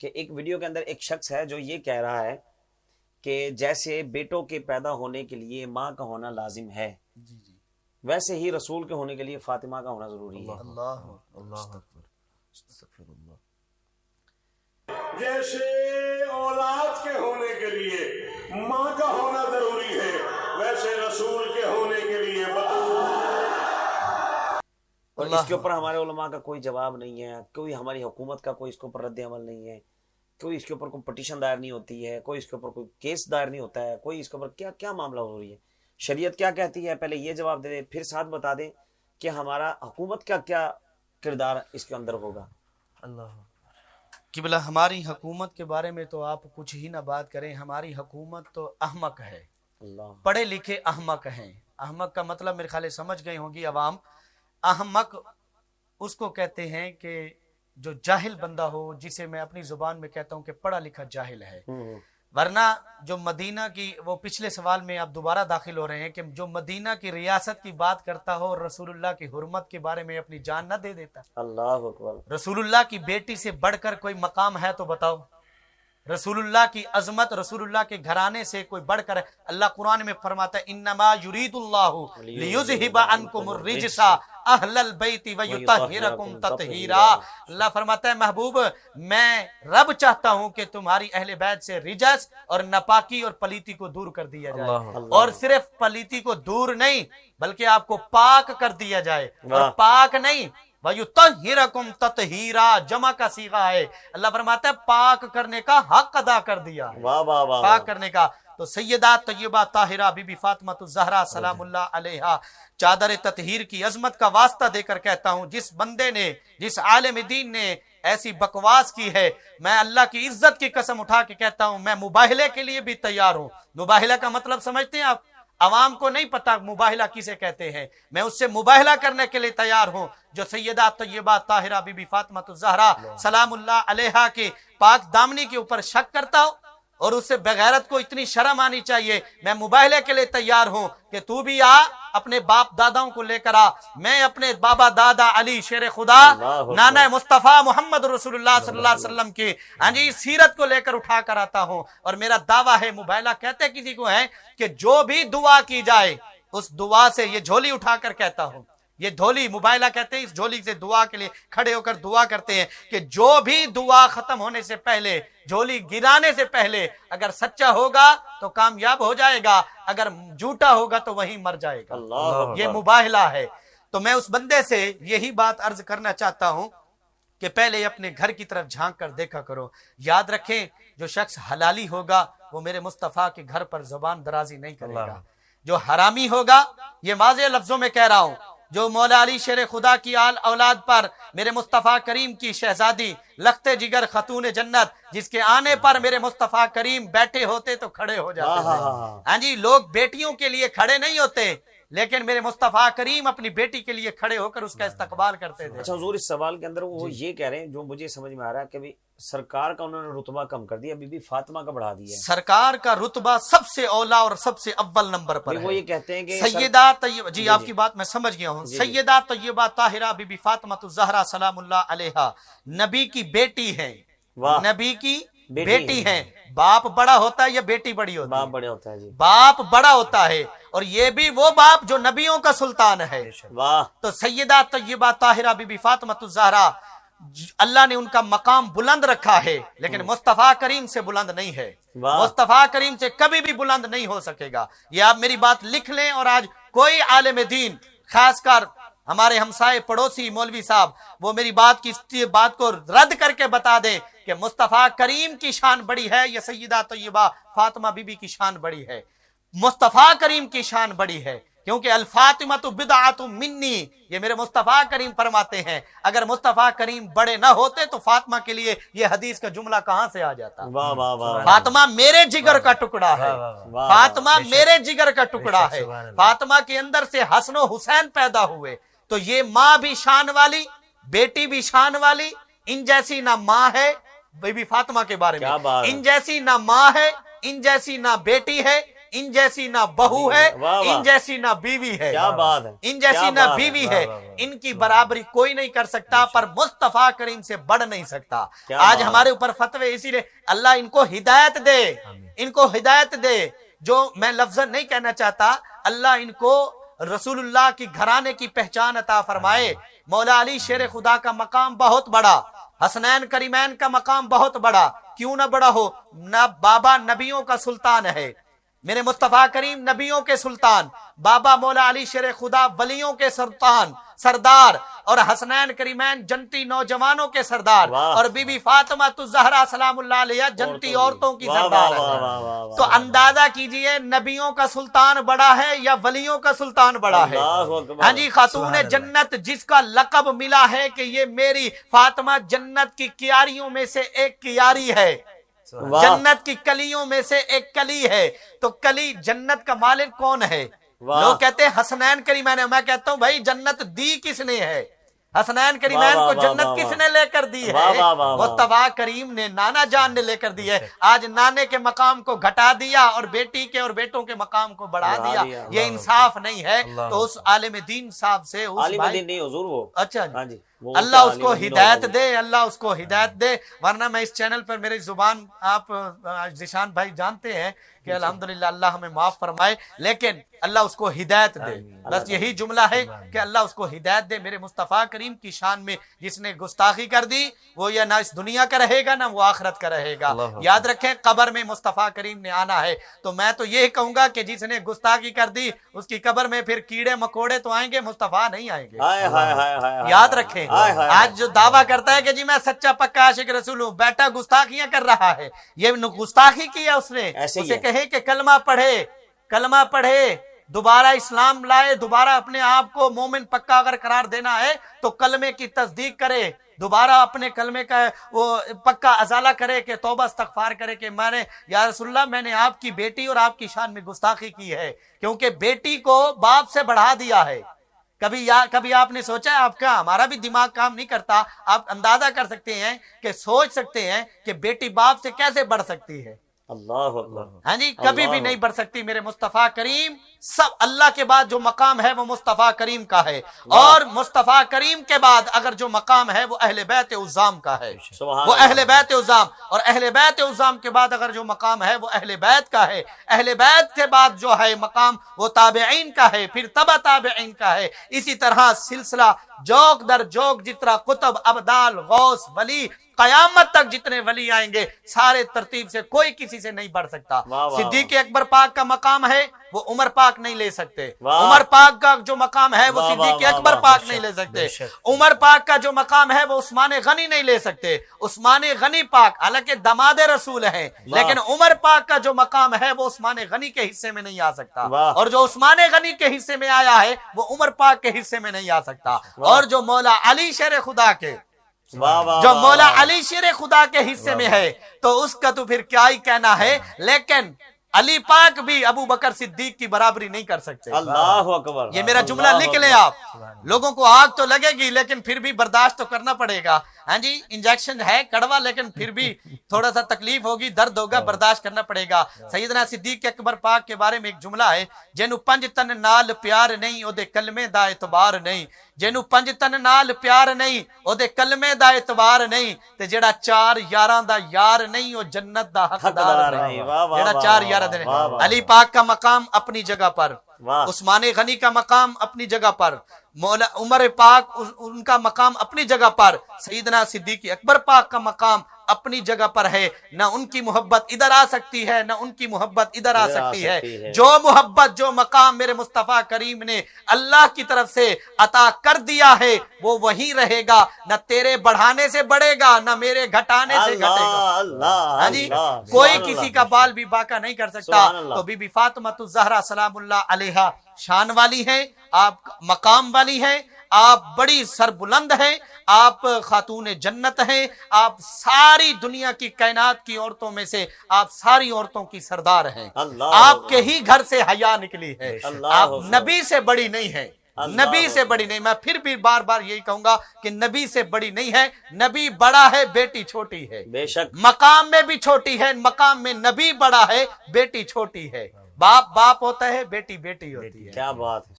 کہ ایک ویڈیو کے اندر ایک شخص ہے جو یہ کہہ رہا ہے کہ جیسے بیٹوں کے پیدا ہونے کے لیے ماں کا ہونا لازم ہے ویسے ہی رسول کے ہونے کے لیے فاطمہ کا ہونا ضروری ہے. اللہ اکبر استغفر اللہ. جیسے اولاد کے ہونے کے لیے ماں کا ہونا ضروری ہے ویسے رسول کے ہونے کے لیے اور اس کے اوپر ہمارے علماء کا کوئی جواب نہیں ہے, کوئی ہماری حکومت کا کوئی اس کے اوپر رد عمل نہیں ہے, کوئی اس کے اوپر کوئی پٹیشن دائر نہیں ہوتی ہے, کوئی اس کے اوپر کوئی کیس دائر نہیں ہوتا ہے, کوئی اس کے اوپر کیا کیا معاملہ ہو رہی ہے, شریعت کیا کہتی ہے, پہلے یہ جواب دے دیں پھر ساتھ بتا دیں کہ ہمارا حکومت کا کیا کردار اس کے اندر ہوگا. اللہ قبلہ ہماری حکومت کے بارے میں تو آپ کچھ ہی نہ بات کریں. ہماری حکومت تو احمق ہے, پڑھے لکھے احمق ہیں. احمق کا مطلب میرے خیال سمجھ گئی ہوگی عوام. احمق اس کو کہتے ہیں کہ جو جاہل بندہ ہو, جسے میں اپنی زبان میں کہتا ہوں کہ پڑھا لکھا جاہل ہے. ورنہ جو مدینہ کی, وہ پچھلے سوال میں آپ دوبارہ داخل ہو رہے ہیں کہ جو مدینہ کی ریاست کی بات کرتا ہو اور رسول اللہ کی حرمت کے بارے میں اپنی جان نہ دے دیتا. اللہ اکبر. رسول اللہ کی بیٹی سے بڑھ کر کوئی مقام ہے تو بتاؤ. رسول اللہ کی عظمت, رسول اللہ کے گھرانے سے کوئی بڑھ کر ہے. اللہ قرآن میں فرماتا ہے انما یرید اللہ لیذھب عنکم الرجس اہل البیت ویطہرکم تطہیرا. اللہ فرماتا ہے محبوب میں رب چاہتا ہوں کہ تمہاری اہل بیت سے رجس اور ناپاکی اور پلیتی کو دور کر دیا جائے. اور صرف پلیتی کو دور نہیں بلکہ آپ کو پاک کر دیا جائے. اور پاک نہیں وَيُطَهِّرَكُمْ تَطْهِيرًا جمع کا صیغہ ہے. اللہ فرماتا ہے پاک کرنے کا حق ادا کر دیا ہے. پاک کرنے کا. تو سیدہ طیبہ طاہرہ بی بی فاطمہ الزہرا سلام اللہ علیہا چادر تطہیر کی عظمت کا واسطہ دے کر کہتا ہوں, جس بندے نے, جس عالم دین نے ایسی بکواس کی ہے, میں اللہ کی عزت کی قسم اٹھا کے کہتا ہوں میں مباہلے کے لیے بھی تیار ہوں. مباہلہ کا مطلب سمجھتے ہیں آپ؟ عوام کو نہیں پتا مباہلہ کسے کہتے ہیں. میں اس سے مباہلہ کرنے کے لیے تیار ہوں. جو سیدہ طیبہ طاہرہ بی بی فاطمہ الزہرا سلام اللہ علیہا کے پاک دامنی کے اوپر شک کرتا ہوں اور اس سے بغیرت کو اتنی شرم آنی چاہیے. میں مباہلے کے لیے تیار ہوں کہ تو بھی آ, اپنے باپ داداؤں کو لے کر آ. میں اپنے بابا دادا علی شیر خدا نانا مصطفیٰ محمد رسول اللہ صلی اللہ علیہ وسلم کی سیرت کو لے کر اٹھا کر آتا ہوں. اور میرا دعویٰ ہے, مباہلہ کہتے کسی کو ہے کہ جو بھی دعا کی جائے اس دعا سے, یہ جھولی اٹھا کر کہتا ہوں, یہ جھولی مباہلہ کہتے ہیں, اس جھولی سے دعا کے لیے کھڑے ہو کر دعا کرتے ہیں کہ جو بھی دعا ختم ہونے سے پہلے, جھولی گرانے سے پہلے اگر سچا ہوگا تو کامیاب ہو جائے گا, اگر جھوٹا ہوگا تو وہیں مر جائے گا. یہ مباہلہ ہے. تو میں اس بندے سے یہی بات عرض کرنا چاہتا ہوں کہ پہلے اپنے گھر کی طرف جھانک کر دیکھا کرو. یاد رکھیں جو شخص حلالی ہوگا وہ میرے مصطفیٰ کے گھر پر زبان درازی نہیں کرے گا. جو حرامی ہوگا, یہ واضح لفظوں میں کہہ رہا ہوں, جو مولا علی شیر خدا کی آل اولاد پر میرے مصطفیٰ کریم کی شہزادی لخت جگر خاتون جنت, جس کے آنے پر میرے مصطفیٰ کریم بیٹھے ہوتے تو کھڑے ہو جاتے ہیں. ہاں جی, لوگ بیٹیوں کے لیے کھڑے نہیں ہوتے لیکن میرے مصطفیٰ کریم اپنی بیٹی کے لیے کھڑے ہو کر اس کا استقبال کرتے تھے. اچھا حضور, اس سوال کے اندر وہ یہ کہہ رہے ہیں جو مجھے سمجھ میں آ رہا ہے کہ سرکار کا انہوں نے رتبہ کم کر دیا, بی بی فاطمہ کا بڑھا دیا. سرکار کا رتبہ سب سے اولا اور سب سے اول نمبر پر ہے. وہ یہ کہتے ہیں کہ سیدہ طیبہ, جی آپ کی بات میں سمجھ گیا ہوں. سیدہ طیبہ طاہرہ بی بی فاطمہ الزہرا سلام اللہ علیہا نبی کی بیٹی ہے. نبی کی بیٹی ہے. باپ بڑا ہوتا ہے یا بیٹی بڑی ہوتی ہے؟ باپ بڑا ہوتا ہے. جی, باپ بڑا ہوتا ہے, اور یہ بھی وہ باپ جو نبیوں کا سلطان ہے. واہ. تو سیدہ طیبہ طاہرہ بی بی فاطمہ الزہرا, اللہ نے ان کا مقام بلند رکھا ہے لیکن مصطفیٰ کریم سے بلند نہیں ہے. مصطفیٰ کریم سے کبھی بھی بلند نہیں ہو سکے گا. یہ آپ میری بات لکھ لیں, اور آج کوئی عالم دین, خاص کر ہمارے ہمسائے پڑوسی مولوی صاحب, وہ میری بات کو رد کر کے بتا دیں کہ مصطفیٰ کریم کی شان بڑی ہے یا سیدہ طیبہ فاطمہ بی بی کی شان بڑی ہے. مصطفیٰ کریم کی شان بڑی ہے, کیونکہ الفاطمۃ بدعۃ منی, یہ میرے مصطفیٰ کریم فرماتے ہیں. اگر مصطفیٰ کریم بڑے نہ ہوتے تو فاطمہ کے لیے یہ حدیث کا جملہ کہاں سے آ جاتا؟ فاطمہ میرے جگر کا ٹکڑا ہے. فاطمہ میرے جگر کا ٹکڑا ہے. فاطمہ کے اندر سے حسن و حسین پیدا ہوئے. تو یہ ماں بھی شان والی, بیٹی بھی شان والی. ان جیسی نہ ماں ہے بی بی فاطمہ کے بارے میں, ان جیسی نہ ماں ہے, ان جیسی نہ بیٹی ہے, ان جیسی نہ بہو ہے، واہ واہ، ان جیسی نہ بیوی ہے، کیا بات ہے، ان جیسی کیا نہ بات بیوی واہ ہے، واہ واہ۔ ان کی برابری کوئی نہیں کر سکتا، پر مصطفیٰ کریم سے بڑھ نہیں سکتا۔ کیا آج بات ہمارے اوپر فتوے، اسی لیے اللہ ان کو ہدایت دے، ان کو ہدایت دے۔ جو میں لفظ نہیں کہنا چاہتا، اللہ ان کو رسول اللہ کی گھرانے کی پہچان عطا فرمائے۔ مولا علی شیر خدا کا مقام بہت بڑا، حسنین کریمین کا مقام بہت بڑا، کیوں نہ بڑا ہو؟ نہ بابا نبیوں کا سلطان ہے، میرے مصطفیٰ کریم نبیوں کے سلطان، بابا مولا علی شیر خدا ولیوں کے سلطان سردار، اور حسنین کریمین جنتی نوجوانوں کے سردار، واہ، اور بی بی فاطمہ الزہرا سلام اللہ علیہ جنتی عورتوں کی واہ سردار واہ واہ ہے۔ واہ واہ واہ، تو اندازہ کیجئے نبیوں کا سلطان بڑا ہے یا ولیوں کا سلطان بڑا ہے؟ اللہ اکبر، ہاں جی، خاتون جنت جس کا لقب ملا ہے کہ یہ میری فاطمہ جنت کی کیاریوں میں سے ایک کیاری ہے، واہ، جنت کی کلیوں میں سے ایک کلی ہے۔ تو کلی جنت کا مالک کون ہے؟ واہ، لوگ کہتے ہیں حسنین کریمین، میں کہتا ہوں بھائی جنت دی کس نے ہے؟ حسنین کریمین واہ کو واہ جنت واہ کس واہ، نے لے کر دی واہ ہے؟ واہ واہ واہ، مصطفیٰ کریم نے، نانا جان نے لے کر دی ہے۔ آج نانے کے مقام کو گھٹا دیا اور بیٹی کے اور بیٹوں کے مقام کو بڑھا بڑھا دیا، دیا۔ یہ انصاف نہیں ہے۔ اللہ تو اس عالم دین صاحب سے، اس عالم بھائی، دین نہیں حضور وہ، اچھا ہاں جی، وہ اللہ اس کو عالم دین ہدایت ہوگا۔ دے، اللہ اس کو ہدایت دے، ورنہ میں اس چینل پر میری زبان آپ ذیشان بھائی جانتے ہیں کہ الحمدللہ اللہ ہمیں معاف فرمائے، لیکن اللہ اس کو ہدایت دے۔ بس یہی جملہ ہے کہ اللہ اس کو ہدایت دے۔ میرے مصطفیٰ کریم کی شان میں جس نے گستاخی کر دی، وہ یا نہ اس دنیا کا رہے گا نہ وہ آخرت کا رہے گا۔ یاد رکھیں قبر میں مصطفیٰ کریم نے آنا ہے، تو میں تو یہ کہوں گا کہ جس نے گستاخی کر دی اس کی قبر میں پھر کیڑے مکوڑے تو آئیں گے، مصطفیٰ نہیں آئیں گے۔ ہائے ہائے ہائے ہائے، یاد رکھیں، ہائے ہائے، آج جو دعویٰ کرتا ہے کہ جی میں سچا پکا عاشق رسول ہوں، بیٹا گستاخیاں کر رہا ہے، یہ گستاخی کیا اس نے۔ ایسے ہی اسے ہے۔ کہے کہ کلمہ پڑھے، کلمہ پڑھے، دوبارہ اسلام لائے، دوبارہ اپنے آپ کو مومن پکا اگر قرار دینا ہے تو کلمے کی تصدیق کرے، دوبارہ اپنے کلمے کا وہ پکا ازالہ کرے کہ توبہ استغفار کرے کہ میں نے، یا رسول اللہ میں نے آپ کی بیٹی اور آپ کی شان میں گستاخی کی ہے، کیونکہ بیٹی کو باپ سے بڑھا دیا ہے۔ کبھی آپ نے سوچا ہے؟ آپ کا ہمارا بھی دماغ کام نہیں کرتا، آپ اندازہ کر سکتے ہیں کہ سوچ سکتے ہیں کہ بیٹی باپ سے کیسے بڑھ سکتی ہے؟ اللہ اکبر، ہاں جی، کبھی بھی نہیں بڑھ سکتی۔ میرے مصطفیٰ کریم، سب اللہ کے بعد جو مقام ہے وہ مصطفیٰ کریم کا ہے، اور مصطفیٰ کریم کے بعد اگر جو مقام ہے وہ اہل بیت عظام کا ہے، سبحان وہ اللہ، اہل بیت عظام، اور اہل بیت عظام کے بعد اگر جو مقام ہے وہ اہل بیت کا ہے، اہل بیت کے بعد جو ہے مقام وہ تابعین کا ہے، پھر تبع تابعین کا ہے۔ اسی طرح سلسلہ جوک در جوک جتنا قطب ابدال غوث ولی قیامت تک جتنے ولی آئیں گے سارے ترتیب سے کوئی کسی سے نہیں بڑھ سکتا۔ واہ واہ، صدیق اکبر پاک کا مقام ہے وہ عمر پاک نہیں لے سکتے، واہ، عمر پاک کا جو مقام ہے وہ واہ واہ صدیق واہ اکبر واہ، پاک بے نہیں شک، لے سکتے، بے شک۔ عمر پاک کا جو مقام ہے وہ عثمان غنی نہیں لے سکتے، عثمان غنی پاک حالانکہ دماد رسول ہیں، لیکن عمر پاک کا جو مقام ہے وہ عثمان غنی کے حصے میں نہیں آ سکتا، واہ، اور جو عثمان غنی کے حصے میں آیا ہے وہ عمر پاک کے حصے میں نہیں آ سکتا، اور جو مولا علی شیر خدا کے، واہ واہ، جو واہ مولا واہ، علی شیر خدا کے حصے میں ہے تو اس کا تو پھر کیا ہی کہنا ہے۔ لیکن علی پاک بھی ابو بکر صدیق کی برابری نہیں کر سکتے۔ اللہ اکبر، یہ میرا جملہ اللہ لکھ لیں اکبر، آپ، لوگوں کو آگ تو لگے گی لیکن پھر بھی برداشت تو کرنا پڑے گا۔ ہاں جی، انجیکشن ہے کڑوا لیکن پھر بھی تھوڑا سا تکلیف ہوگی، درد ہوگا، برداشت کرنا پڑے گا۔ سیدنا صدیق اکبر پاک کے بارے میں ایک جملہ ہے، جنو پنج تن نال پیار نہیں او دے کلمے دا اعتبار نہیں، جنو پنج تن نال پیار نہیں او دے کلمے دا اعتبار نہیں، تے جڑا چار یاراں دا یار نہیں او جنت دا حقدار نہیں۔ واہ واہ، جڑا واہ چار واہ، یار واہ دے، واہ، علی پاک کا مقام اپنی جگہ پر، واہ، عثمان غنی کا مقام اپنی جگہ پر، مولا عمر پاک ان کا مقام اپنی جگہ پر، سیدنا صدیق اکبر پاک کا مقام اپنی جگہ پر ہے۔ نہ ان کی محبت ادھر آ سکتی ہے نہ ان کی محبت ادھر آ سکتی ہے۔ جو محبت جو مقام میرے مصطفیٰ کریم نے اللہ کی طرف سے عطا کر دیا ہے وہ وہی رہے گا، نہ تیرے بڑھانے سے بڑھے گا نہ میرے گھٹانے سے گھٹے گا۔ اللہ، ہاں جی، اللہ، کوئی سبحان کسی اللہ، کا بال بھی باقا نہیں کر سکتا۔ سبحان اللہ۔ تو بی بی فاطمہ الزہرا سلام اللہ علیہا شان والی ہیں، آپ مقام والی ہیں، آپ بڑی سربلند ہیں، آپ خاتون جنت ہیں، آپ ساری دنیا کی کائنات کی عورتوں میں سے آپ ساری عورتوں کی سردار ہیں۔ اللہ، آپ کے ہی گھر سے حیا نکلی ہے، اللہ، آپ نبی سے بڑی نہیں ہیں، اللہ، نبی سے بڑی نہیں۔ میں پھر بھی بار بار یہی کہوں گا کہ نبی سے بڑی نہیں ہے، نبی بڑا ہے، بیٹی چھوٹی ہے، بے شک، مقام میں بھی چھوٹی ہے، مقام میں نبی بڑا ہے، بیٹی چھوٹی ہے۔ باپ باپ ہوتا ہے، بیٹی بیٹی ہوتی ہے. کیا بات ہے.